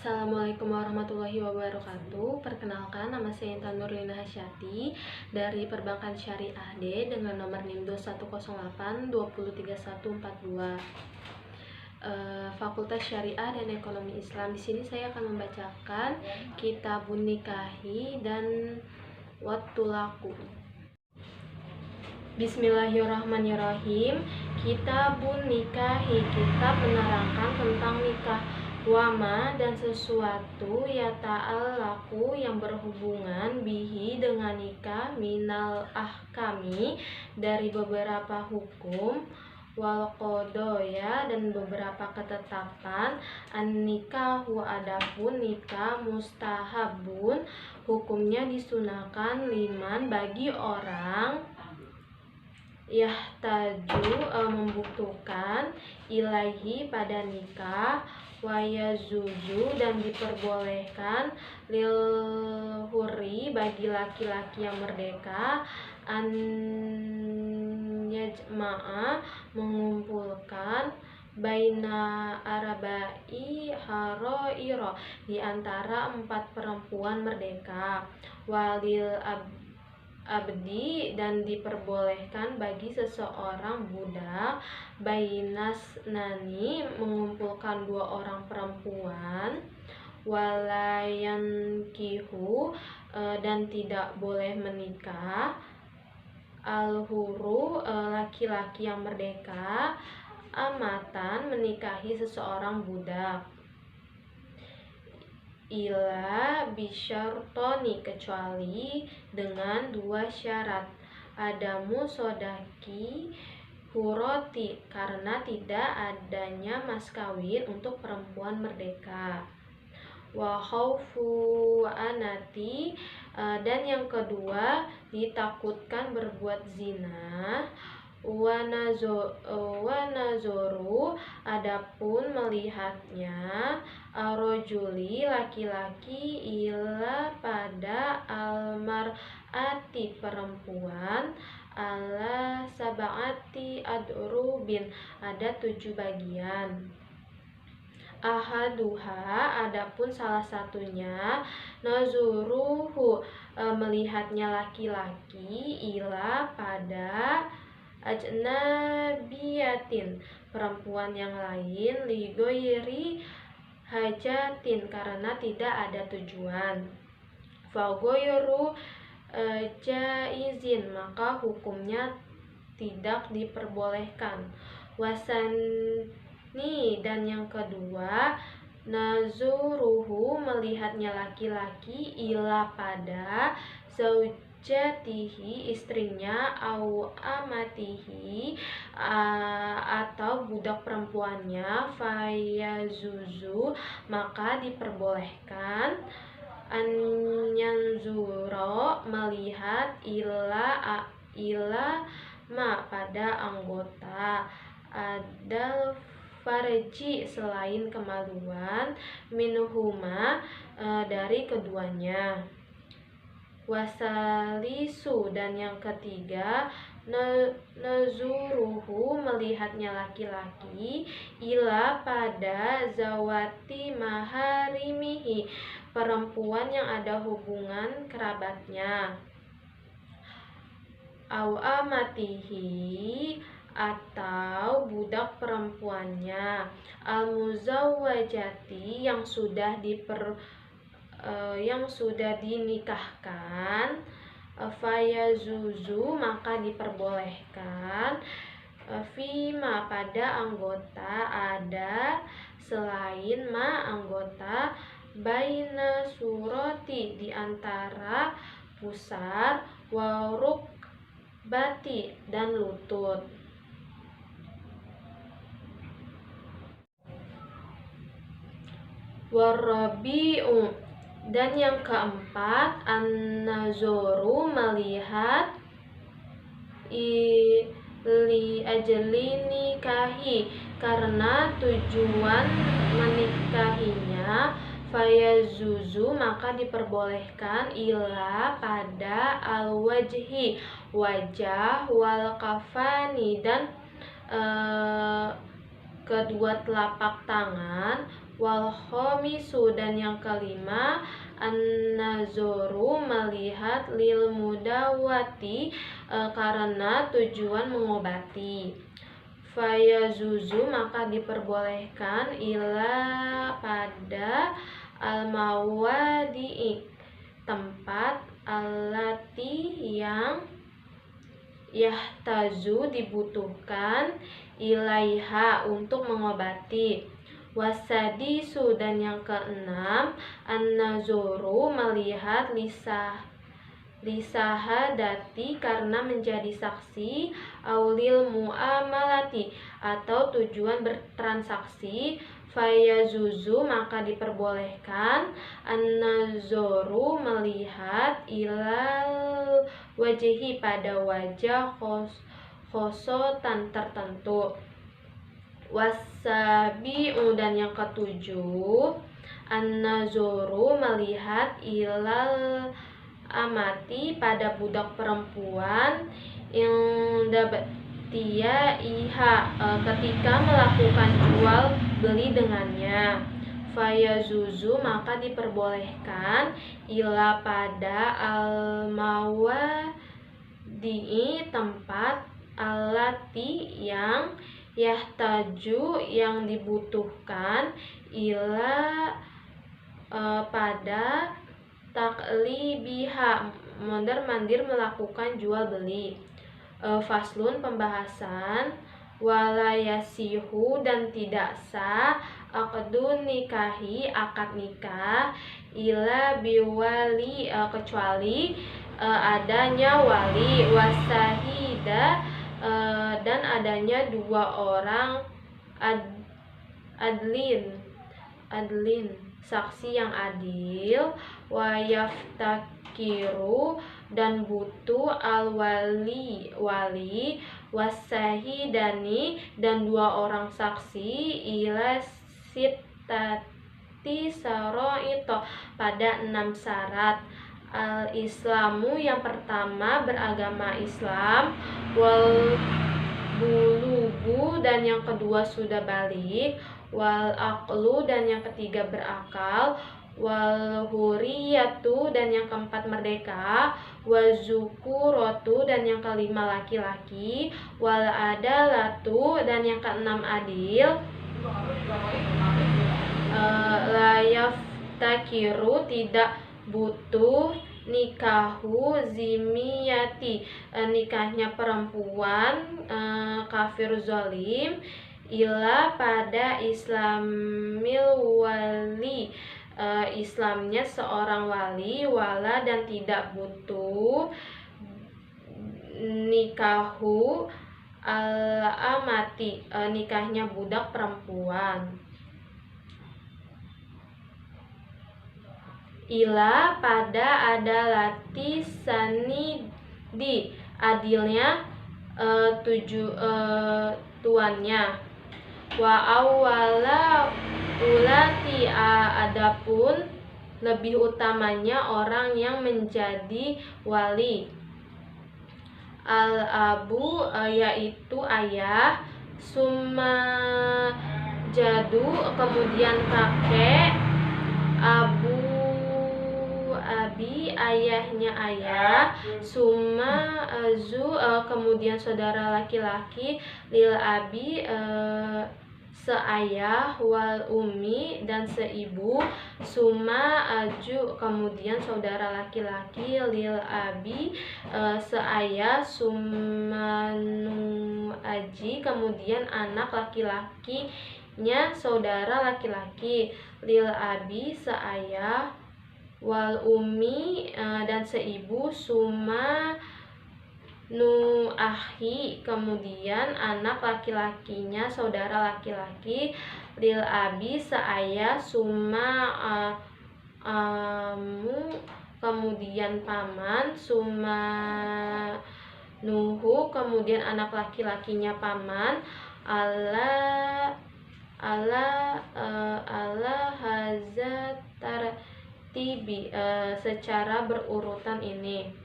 Assalamualaikum warahmatullahi wabarakatuh. Perkenalkan, nama saya Intan Nurlina Hasyati dari Perbankan Syariah D dengan nomor NIM 2108203142. Fakultas Syariah dan Ekonomi Islam. Di sini saya akan membacakan Kitabun Nikahi dan Wattulaku. Bismillahirrahmanirrahim. Kitabun Nikahi, kitab menerangkan tentang nikah. Wama, dan sesuatu yata'allaku yang berhubungan bihi dengan nikah, minal ahkami dari beberapa hukum, wal qodoya dan beberapa ketetapan, an nikahu adapun nikah, mustahabun hukumnya disunahkan, liman bagi orang yahtaju membutuhkan, ilaihi pada nikah, wayazuzu dan diperbolehkan, lil hurri bagi laki-laki yang merdeka, an yajma'a mengumpulkan, baina arabai haroiro di antara 4 perempuan merdeka, walil abdi dan diperbolehkan bagi seseorang budak, bainas nani mengumpulkan 2 orang perempuan, walayan kihu dan tidak boleh menikah, al-huru laki-laki yang merdeka, amatan menikahi seseorang budak, ila bisyartoni kecuali dengan 2 syarat, adamu sodaki huroti karena tidak adanya mas kawin untuk perempuan merdeka, wa khaufu anati dan yang kedua ditakutkan berbuat zina, wanazoru adapun melihatnya, arojuli laki-laki, ila pada almar'ati perempuan, ala sab'ati adrubin ada 7 bagian, ahaduha adapun salah satunya, nazuruhu melihatnya laki-laki, ila pada ajnabiyatin perempuan yang lain, ligoiri hajatin karena tidak ada tujuan, fagoyru jaizin maka hukumnya tidak diperbolehkan, wasani dan yang kedua, nazuruhu melihatnya laki-laki, ila pada zaujatihi istrinya, au amatihi atau budak perempuannya, fayazuzu maka diperbolehkan, anyanzuro melihat, ila ma pada anggota, adal farji selain kemaluan, minuhuma dari keduanya, wasalisu dan yang ketiga, nazuruhu melihatnya laki-laki, ila pada zawati maharimihi perempuan yang ada hubungan kerabatnya, au amatihi atau budak perempuannya, al-muzawwajati yang sudah dinikahkan, fayazuzu maka diperbolehkan, fima pada anggota ada selain ma anggota, baina suroti di antara pusar, waruk bati dan lutut. Warabi'u dan yang keempat, an-nazoru melihat, li ajli nikahi karena tujuan menikahinya, fayazuzu maka diperbolehkan, ila pada al-wajhi wajah, wal kafani dan kedua telapak tangan, Wal khomisu, dan yang kelima, an-nazoru, melihat, lil mudawati, karena tujuan mengobati. Fayazuzu, maka diperbolehkan, ila, pada, al-mawadi'i, tempat, allati, yang yahtazu, dibutuhkan, ilaiha, untuk mengobati. Wasadisu, dan yang keenam, an-nazoru, melihat, lisahadati, karena menjadi saksi, aulil muamalati, atau tujuan bertransaksi. Fayazuzu, maka diperbolehkan, an-nazoru, melihat, ilal wajhi, pada wajah, khosotan, tertentu. Wasabi'u, dan yang ketujuh, an-nazoru, melihat, ilal amati, pada budak perempuan, iha, ketika melakukan jual beli dengannya. Fayazuzu, maka diperbolehkan, ila, pada, al-mawadi'i, tempat, alati, yang yahtaju, yang dibutuhkan, ila, pada, taklibiha, mondar-mandir melakukan jual beli. Faslun, pembahasan. Walayasihu, dan tidak sah, aqdun nikahi, akad nikah, ila biwali, kecuali adanya wali, wasahida, dan adanya dua orang adlin, saksi yang adil, wayaftakiru, dan butuh, al-wali, wasahidani, dan dua orang saksi, ila sittati saroito, pada 6 syarat. Al-Islamu, yang pertama, beragama Islam, wal bulugu, dan yang kedua sudah balik, wal aqlu, dan yang ketiga berakal, wal huriyatu, dan yang keempat merdeka, wazukurotu, dan yang kelima laki-laki, wal adalatu, dan yang keenam adil, layaftakiru, tidak butuh, nikahu zimiyati, nikahnya perempuan kafir zalim, ila, pada, islamil wali, Islamnya seorang wali, wala, dan tidak butuh, nikahu al-amati, nikahnya budak perempuan. Ila, pada, adalati sanidi, adilnya tuannya. Wa awwala ulati, adapun lebih utamanya orang yang menjadi wali. Al-abu, yaitu ayah, summa jadu, kemudian kakek, abu abi, ayahnya ayah, summa azu, kemudian saudara laki-laki, lil abi, seayah, wal umi, dan seibu, summa aju, kemudian saudara laki-laki, lil abi, seayah, summa nu aji, kemudian anak laki-lakinya saudara laki-laki, lil abi, seayah, wal umi, dan seibu, summa nu ahi, kemudian anak laki-lakinya saudara laki-laki, lil abi, seayah, summa amu, kemudian paman, summa nuhu, kemudian anak laki-lakinya paman, ala hazat tartibi, secara berurutan ini.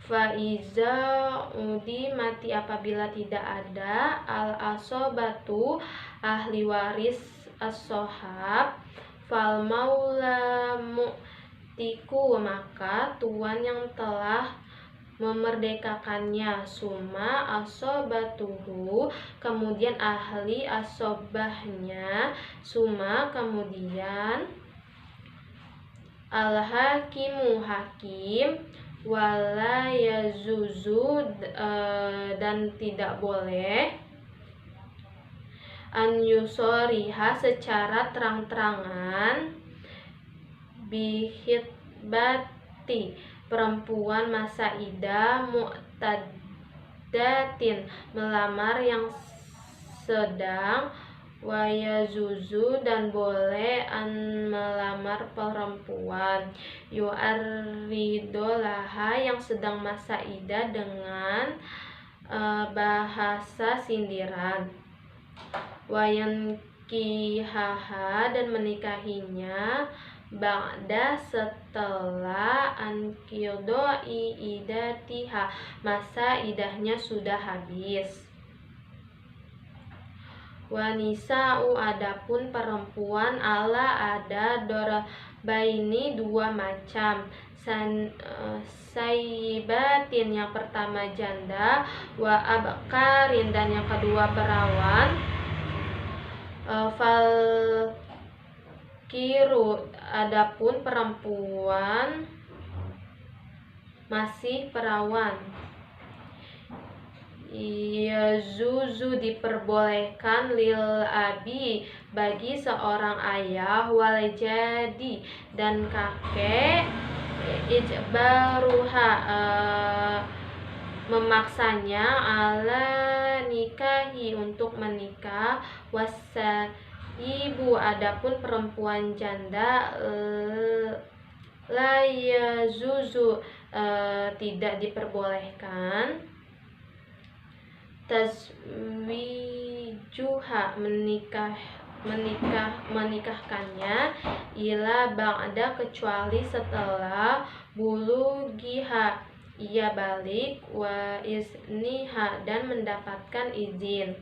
Faiza udi mati, apabila tidak ada al asobatu, ahli waris, as-sohab fal maula mu'tiku, maka tuan yang telah memerdekakannya. Suma asobatuhu, kemudian ahli asobahnya. Suma, kemudian al-hakimu, hakim. Wala yazuzu, dan tidak boleh an yusoriha, secara terang-terangan, bihitbati, perempuan masa idah, mu'tadatin, melamar yang sedang, wayazuzu, dan boleh an melamar perempuan, yu'arridolaha, yang sedang masa idah, dengan bahasa sindiran, wayankihaha, dan menikahinya, ba'da, setelah anqidai idatiha, masa idahnya sudah habis. Wanisa'u, adapun perempuan, ala, ada, dorbaini, dua macam, saibatin, yang pertama janda, wa abkarin, dan yang kedua perawan, fal kiru, adapun perempuan masih perawan, yazuzu, diperbolehkan, lil abi, bagi seorang ayah, wal jadi, dan kakek, ijbaruha, memaksanya, ala nikahi, untuk menikah, wasa ibu, adapun perempuan janda, la yazuzu, tidak diperbolehkan, tazwijuha, menikahkannya, ila ba'da, kecuali setelah bulugiha, ia balik, wa izniha, dan mendapatkan izin.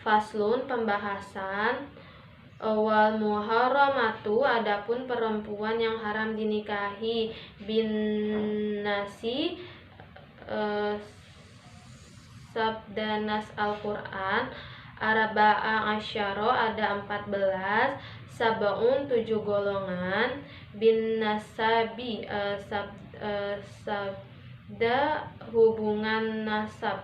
Faslun, pembahasan. Wal muharramatu, adapun perempuan yang haram dinikahi, bin nasi, sabda nas Al-Quran, arba'a asyara, ada 14, sab'un, 7 golongan, bin nasabi, sabda hubungan nasab,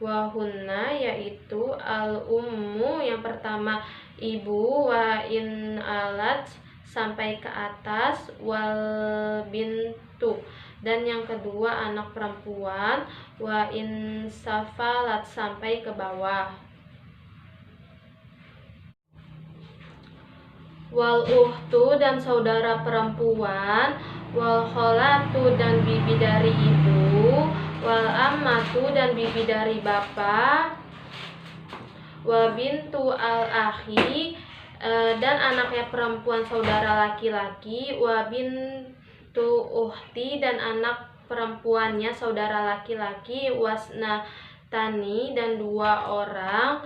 wahunna, yaitu al-ummu, yang pertama ibu, wa in alat, sampai ke atas, wal bintu, dan yang kedua anak perempuan, wa in safalat, sampai ke bawah, wal uhtu, dan saudara perempuan, wal kholatu, dan bibi dari ibu, wal ammatu, dan bibi dari bapak, wa bintu al-akhi, dan anaknya perempuan saudara laki-laki, wa bintu uhti, dan anak perempuannya saudara laki-laki, wasna tani, dan 2 orang,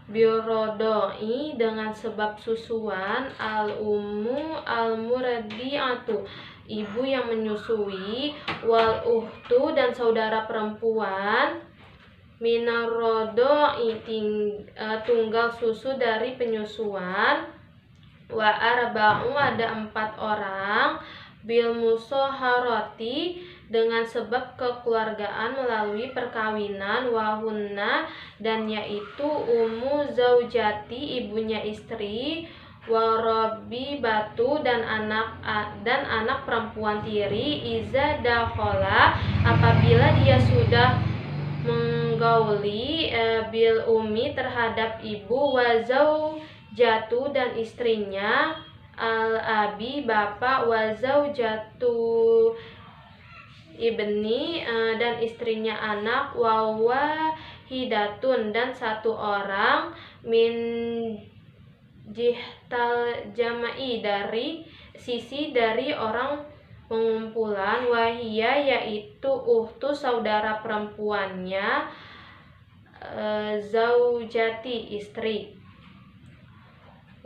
birodoi, dengan sebab susuan, al-ummu al-murdi'atu, ibu yang menyusui, wal uhtu, dan saudara perempuan, minarodoi, tunggal susu dari penyusuan, wa arba'u, ada 4 orang, bil musoharoti, dengan sebab kekeluargaan melalui perkawinan, wahunna, dan yaitu ummu zaujati, ibunya istri, warabi batu, dan anak perempuan tiri, iza dakhola, apabila dia sudah menggauli, bil umi, terhadap ibu, wa zaujatu, dan istrinya, al-abi, bapak, wa zaujatu ibni, dan istrinya anak, wa wahidatun, dan 1 orang, min jihtal jama'i, dari sisi dari orang pengumpulan, wahia, yaitu uhtu, saudara perempuannya, zaujati, istri,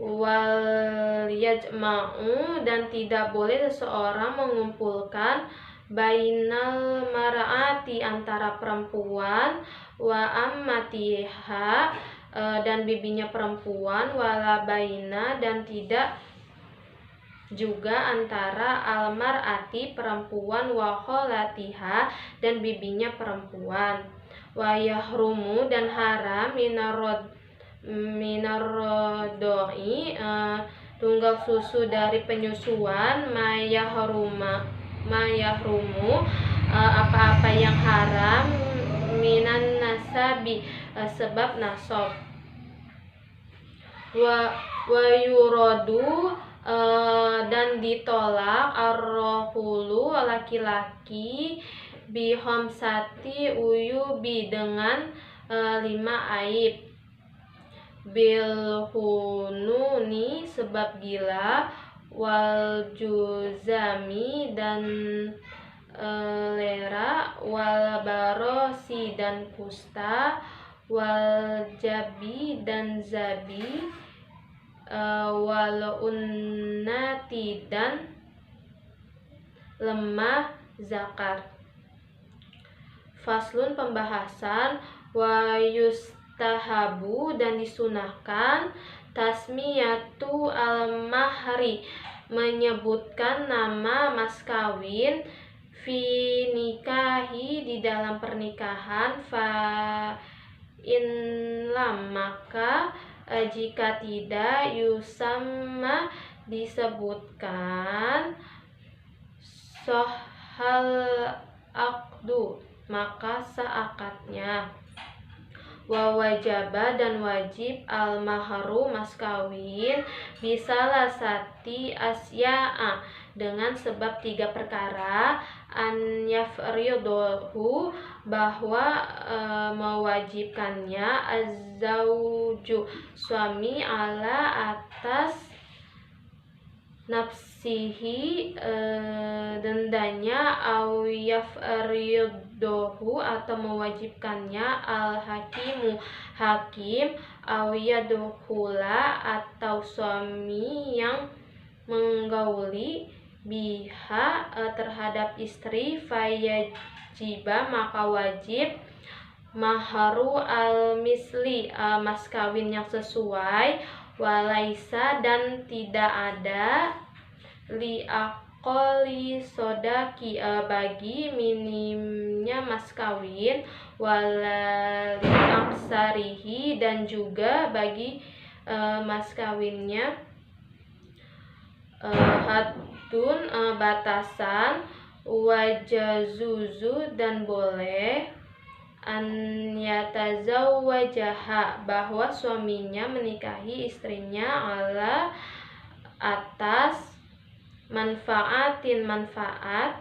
wal yajma'u, dan tidak boleh seseorang mengumpulkan bainal mar'ati, antara perempuan, wa ammatiha, dan bibinya perempuan, wala baina, dan tidak juga antara almar'ati, perempuan, wa kholatiha, dan bibinya perempuan, wa yahrumu, dan haram minarodoi, tunggal susu dari penyusuan, mayahrumu, apa-apa yang haram, minan nasabi, sebab nasab, wa yuradu, dan ditolak, ar-rajulu, laki-laki, bihomsati uyubi, dengan 5 aib, bilhununi, sebab gila, wal juzami, dan lera, wal barosi, dan kusta, wal jabi, dan zabi, wal unnati, dan lemah zakar. Faslun, pembahasan. Wa yustahabu, dan disunahkan, tasmiyatu al-mahri, menyebutkan nama mas kawin, fi nikahi, di dalam pernikahan, fa in lam, maka jika tidak, yusamma, disebutkan, sohal akdu, maka seakatnya, wa wajaba, dan wajib, al mahru, mas kawin, bisalah sati asya'a, dengan sebab 3 perkara, an yafridohu, bahwa mewajibkannya, az-zawju, suami, ala, atas, nafsihi, dendanya, au yafridohu, atau mewajibkannya, al-hakimu, hakim, au yadkhula, atau suami yang menggauli, biha, terhadap istri, fayajiba, maka wajib, mahru al-misli, mas kawin yang sesuai, walaisa, dan tidak ada, liaqoli sodaki, bagi minimnya mas kawin, wala liaksarihi, dan juga bagi mas kawinnya, hadun, batasan, wajazuzu, dan boleh, an yatazawwajaha, bahwa suaminya menikahi istrinya, ala, atas, manfaatin, manfaat,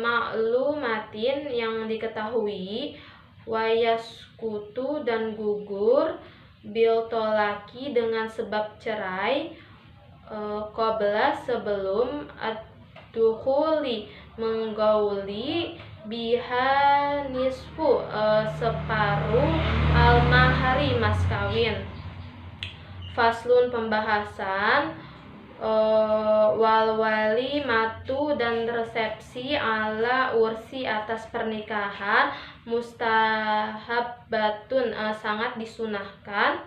maklumatin, yang diketahui, wayaskutu, dan gugur, bil tolaki, dengan sebab cerai, qabla, sebelum, ad-dukhuli, menggauli, biha nisfu, separuh, al-mahari, mas kawin. Faslun, pembahasan. Wal wali matu, dan resepsi, ala ursi, atas pernikahan, mustahabbatun, sangat disunahkan,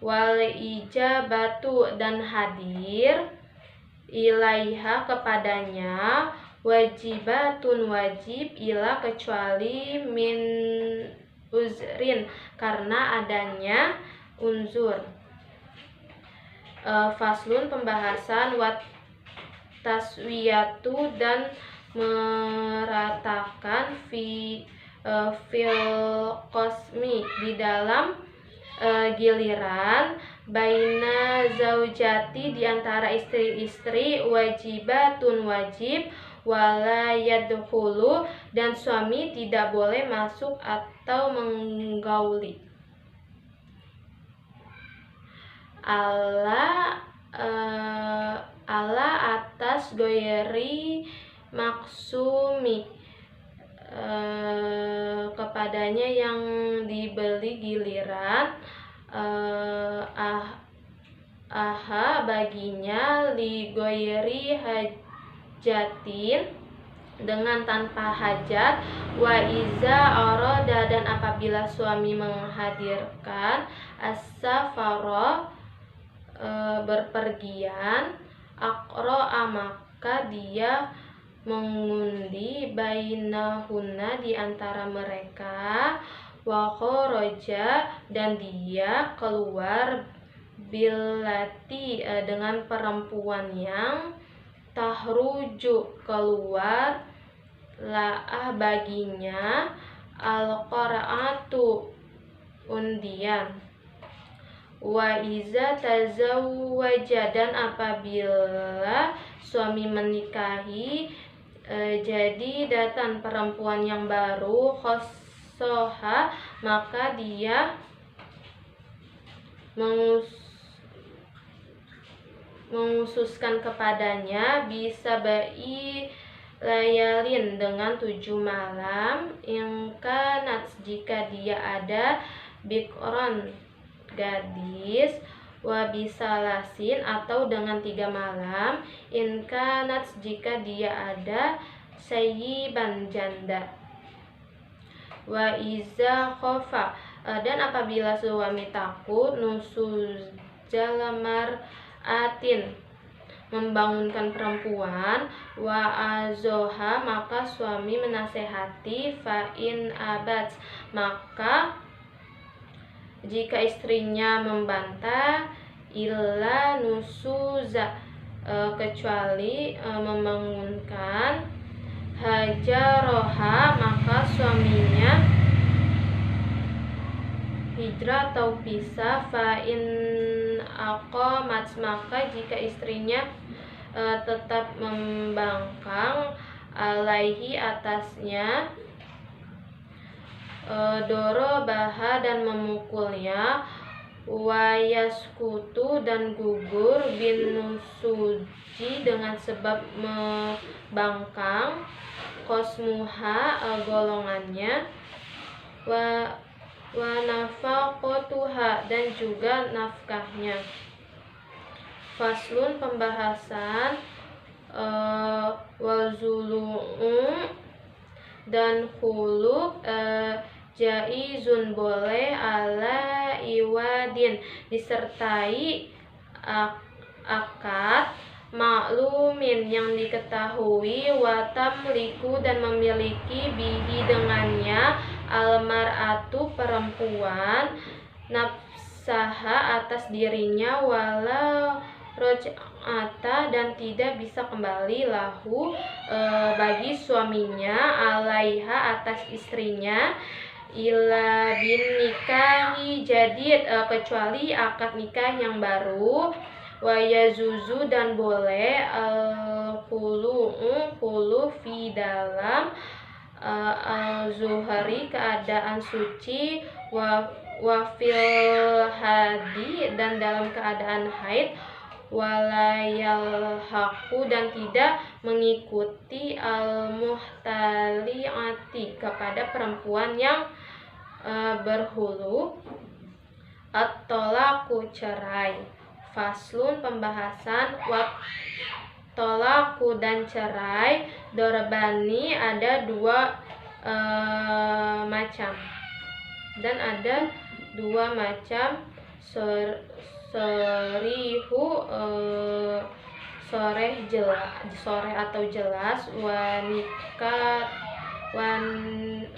wal ijabatu, dan hadir, ilaiha, kepadanya, wajibatun, wajib, ila, kecuali, min uzrin, karena adanya unzur. Faslun, pembahasan. Wat taswiyatu, dan meratakan, fil qasmi, di dalam giliran, baina zaujati, di antara istri-istri, wajibatun, wajib, wala yadkhulu, dan suami tidak boleh masuk atau menggauli, ala atas, goyeri maksumi, kepadanya yang dibeli giliran, aha baginya li goiri hajatin dengan tanpa hajat, wa iza aroda dan apabila suami menghadirkan, as-safara berpergian, akro'a maka dia mengundi bainahunna di antara mereka, wa kharaja dan dia keluar billati dengan perempuan yang tahruju keluar la'ah baginya al-qara'atu undian, wa iza tazawwaja dan apabila suami menikahi jadi datang perempuan yang baru, khossoha maka dia mengususkan kepadanya bisa bai layalin dengan 7 malam, ingkanat jika dia ada bikron gadis, wa bisalasin atau dengan 3 malam, ingkanat jika dia ada sayyiban janda, wa iza khofa dan apabila suami takut nusuzjalamar atin membangunkan perempuan, wa azoha maka suami menasehati, fa in abad maka jika istrinya membantah, illa nusuza kecuali membangunkan, hajaroha maka suaminya hijrah atau pisah, fa in aqamat maka jika istrinya tetap membangkang, alaihi atasnya, dorobaha dan memukulnya, wayaskutu dan gugur, bin nusuji dengan sebab membangkang, kosmuha golongannya, wa nafaqatuha dan juga nafkahnya. Faslun pembahasan, wazulu'um dan khuluk jaizun boleh ala iwadin disertai akad maklumin yang diketahui, watamliku dan memiliki bihi dengannya almar'atu perempuan nafsaha atas dirinya, wala roj'ata dan tidak bisa kembali lahu bagi suaminya, alaiha atas istrinya, illa bin nikahi jadid kecuali akad nikah yang baru, wa yazuzu dan boleh khulu fi dalam al-zuhari keadaan suci, wa fil hadi dan dalam keadaan haid, walayalhaku dan tidak mengikuti al-muhtaliati kepada perempuan yang berhulu, at-tolaku cerai. Faslun pembahasan, tolaku dan cerai, dorbani ada 2 macam dan ada 2 macam, sorihu sore atau jelas,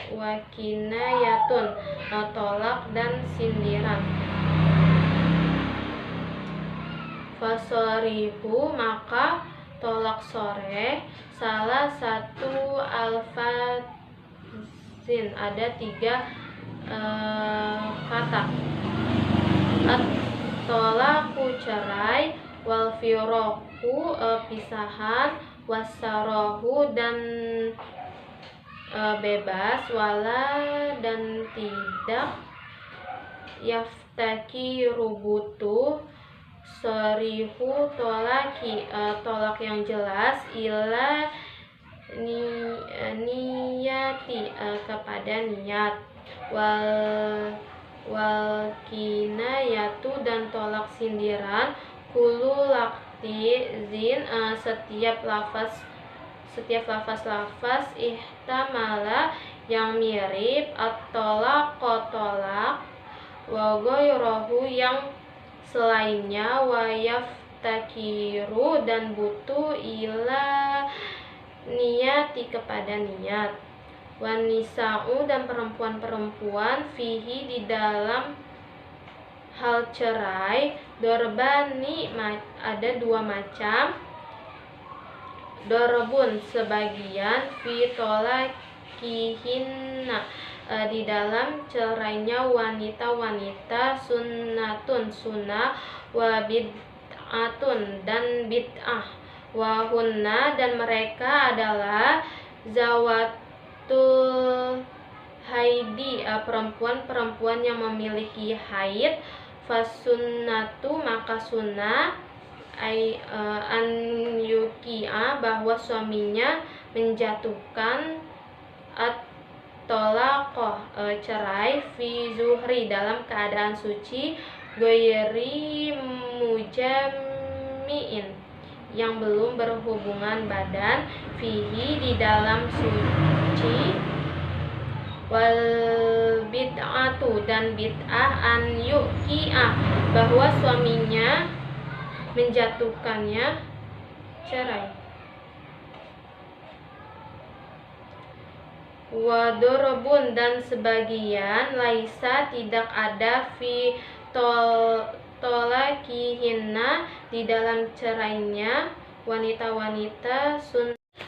wakinayatun tolak dan sindiran. Fasorihu maka tolak sore, salah satu alfazin ada 3 kata, at-tolaku cerai, wal firoku pisahan, wasarohu dan bebas, wala dan tidak, yaftaki rubutu, sorihu tolaki tolak yang jelas, ila niyati kepada niat, wal kinayatu dan tolak sindiran, Kulu lakti zin, setiap lafaz ihtamala yang mirip, atolak kotolak, wa ghayruhu yang selainnya, wa yaftakiru dan butuh, ila niyati kepada niat, wan nisa'u dan perempuan-perempuan, fihi di dalam hal cerai, dorbani ada dua macam, dorbun sebagian, fi tolakihinna di dalam cerainya wanita-wanita, sunnatun sunnah, wa bid'atun dan bid'ah, wa hunna dan mereka adalah zawatul haidi, perempuan-perempuan yang memiliki haid, fasunnatu maka sunnah, an yuki'a bahwa suaminya menjatuhkan, at-tolaqoh cerai, fi zuhri dalam keadaan suci, ghairi mujammi'in yang belum berhubungan badan, fihi di dalam suci, wal bid'atu dan bid'ah, an yuki'ah bahwa suaminya menjatuhkannya cerai, wa dorobun dan sebagian, laisa tidak ada, fi tolakihinna di dalam cerainya wanita-wanita,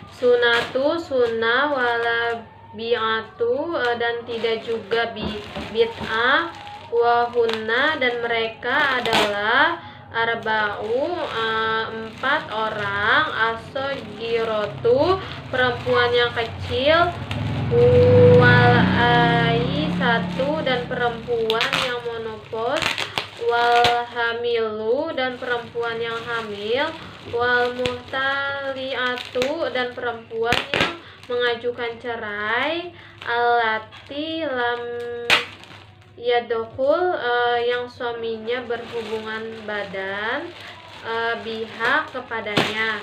sunatu sunnah, wala bi'atu dan tidak juga bid'ah, wa hunna dan mereka adalah arba'u 4 orang, as-saghiratu perempuan yang kecil, wal aisatu dan perempuan yang monopos, wal hamilu dan perempuan yang hamil, wal muhtaliatu dan perempuan yang mengajukan cerai, allati lam yadkhul yang suaminya berhubungan badan, biha kepadanya,